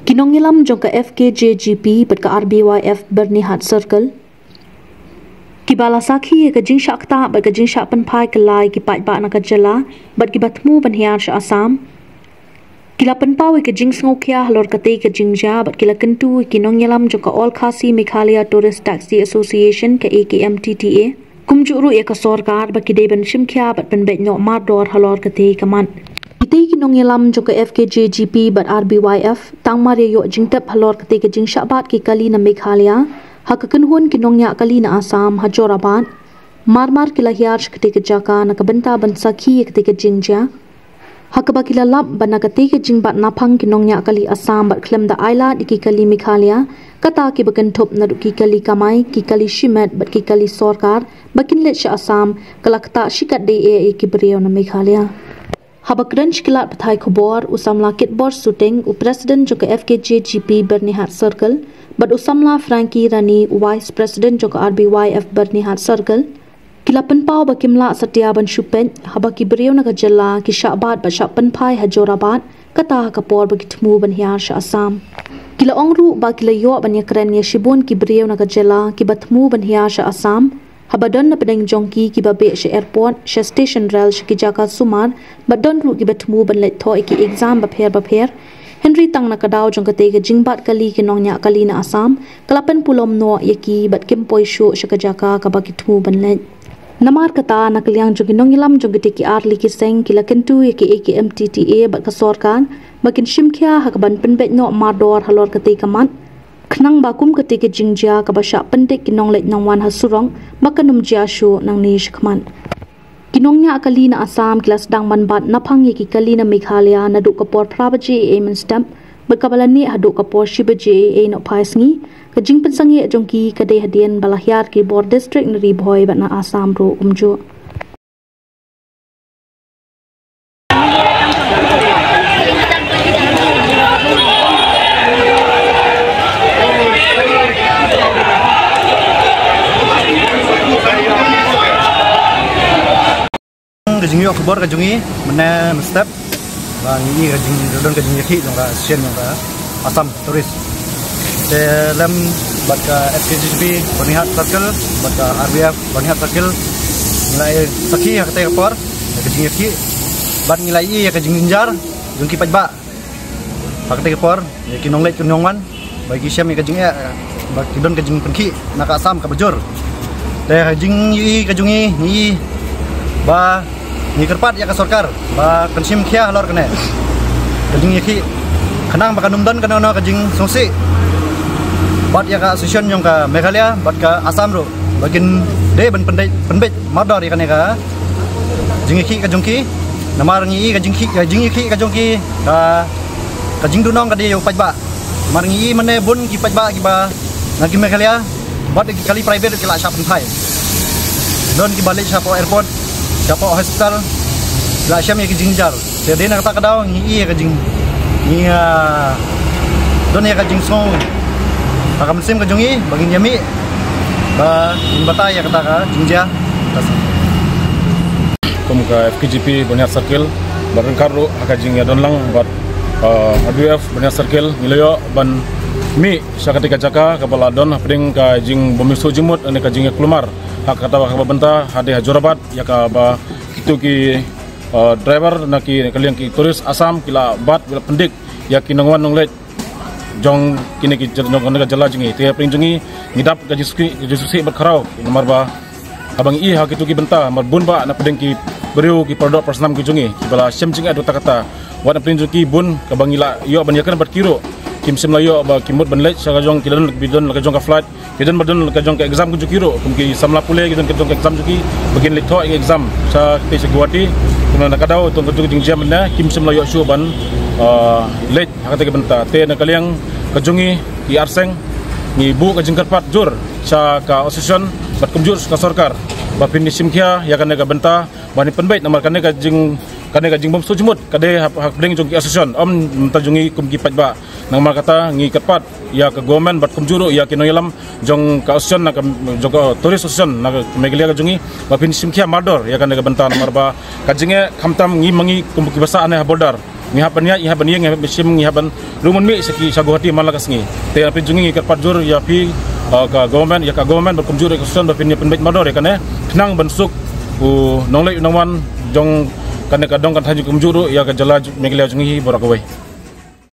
Kinongilam jong ka FKJGP bat ka RBYF Bernihat Circle. Kibala sakhi ka jing shakta bat ka jing shapan pai kalai ki pat ba na ka jala bat ki batmu ban hiar sha Assam. Kila panpawi ka jing sngokia halor ka te ka jing ja bat kila kentu kinongilam jong ka All Khasi Meghalaya Tourist Taxi Association ka AKMTTA. Kumjuru ya ka sorkar bat ki deban shimkya bat ban bet no mardor halor ka te ka man. Iti kinongilam jong ka FKJGP bat RBYF tang mari yo jingtap halor ka te ka jing shabat ki kali na Meghalaya. Hakakenhun kinongnya kali na Assam hajorabat marmar kila hiar ketika jaka na kabenta ban sakhi ketika jingja hakaba kila lap bana ketika jingbat napang kinongnya kali Assam bat klem da aila di kali Meghalaya kata ki bakan top na ki kali kamai ki kali shimet bat ki kali sorkar bakin let sha Assam kala kata shikat de e ki brio na Meghalaya habakranch kilat pathai khobor usamla kitbor shooting u president jo ka FKJGP Bernihat Circle but usamla Frankie Rani vice president jo ka RBYF Bernihat Circle kilapan pau bakimla satya ban shupen habaki brio na jalla ki shabat ba shapan phai hajorabat kata kapor bagitmu ban hiar sha Assam kila ongru ba kila yo ban yakran ya shibun ki brio na jalla ki batmu ban hiar sha Assam habadon na pedeng jongki ki babe she airport she station rail ki jaka sumar badon ru ki batmu ban let tho ki exam ba pher Henry tang na kadaw jong kate ka jingbat kali kinongnya kali na Assam kalapan pulom no yaki bat kimpoi shu she ka jaka ka bakitmu ban let namar kata na kaliang jong kinongilam jong kate ki arli ki seng kila kentu yaki AKMTTA bat ka sorkan bakin shimkya hakban penbet no mardor halor kate kaman Kenang bakum ketika jingja kabasya pendik kinong let nang wan hasurong makanum jiashu nang nish kman. Kinongnya akali na Assam kilas dang manbat napang yaki kali na Meghalaya na duk kapor prabaji men stamp berkabalani haduk kapor shibaji no paisngi kajing pensangi jongki kadai hadian balahyar ki bor district nari boy bat na Assam ro umjo. Kajungi Oktober kajungi mana step bang ini kajungi don kajungi ki dong ka sien dong ka Assam turis dalam bat ka FKJGP Bernihat Circle bat ka RBF Bernihat Circle nilai sakhi kata kapor kajungi ki bat nilai ya kajungi jar jungki pajba kata kapor ya kinong let kinongwan bagi siam ya kajungi bat don kajungi penki nak Assam ka bejur teh kajungi ni ba ni kerpat ya ka sorkar ba kansim khia halor kene kajing yaki kanang ba kanumdan kana na kajing songsi bat ya ka association yang ka Meghalaya bat ka Assam ro bagin de ban penbet mador ya kane ka jing yaki kajungki namar ngi kajing yaki kajungki ka kajing dunong ka de yo pajba mar ngi mane bun ki pajba ki ba nagi Meghalaya bat ki kali private ki la shapan thai don ki balik shapo airport Siapa hospital la syam ya kajing jar jadi nak kata kadaw ngi kajing ni don ya kajing song akam sim kajungi bagin yami ba imbata ya kata ka jingja pemuka FKJGP Bernihat Circle bareng karlo kajing ya don lang bat RBF Bernihat Circle nilayo ban mi syakatika jaka kapala don peding kajing bomiso jimut ane kajing kelumar hak kata ka benta hade hajorabat ya ka ba itu ki driver naki kalian ki turis Assam kila bat bila pendik ya kinongwan nonglet jong kini ki jong ka jala jingi te prinjungi ngidap ka jisusi berkarau nomor ba abang i hak itu ki benta marbun ba na peding ki beriu ki produk personam ki jungi bala syam jing adu kata wan prinjuki bun ka bangila yo ban yakan berkiro kim sim layo ba kimut banlet sa jong kilan bidon ka jong ka flight kidan badon ka jong ka exam ku jukiro kumki samla pule kidan ka jong ka exam juki bagin litho exam sa te Guwahati kuna nakadaw tong ka jong jam na kim sim layo shu ban let hakata ka benta te na kaliang ka jongi i arseng ni bu ka jing karpat jur sa ka association bat kumjur ka sorkar ba pin simkia ya kan ka benta bani penbait namar kan ka jing kane ka jingbom sujmut kade hak ding jong ki association tajungi kum ki pajba nang mar kata ngi katpat ya ke government bat kum juru ya kinoilam jong ka association na jong tourist association na megalia ka jungi ba pin simkia mador ya kane ka bentan marba ka jinge khamtam ngi mangi kum ki basa ane bodar ngi hapania iha bani ngi sim ngi haban rumun mi seki sagohati malakas ngi te api jungi ngi katpat jur ya pi ka government ya ka government bat kum juru ka association ba pin penbet mador ya kane nang bensuk nonglei nangwan jong kane kadong kan haju kumjuru ya ka jala megalia jungi borakawai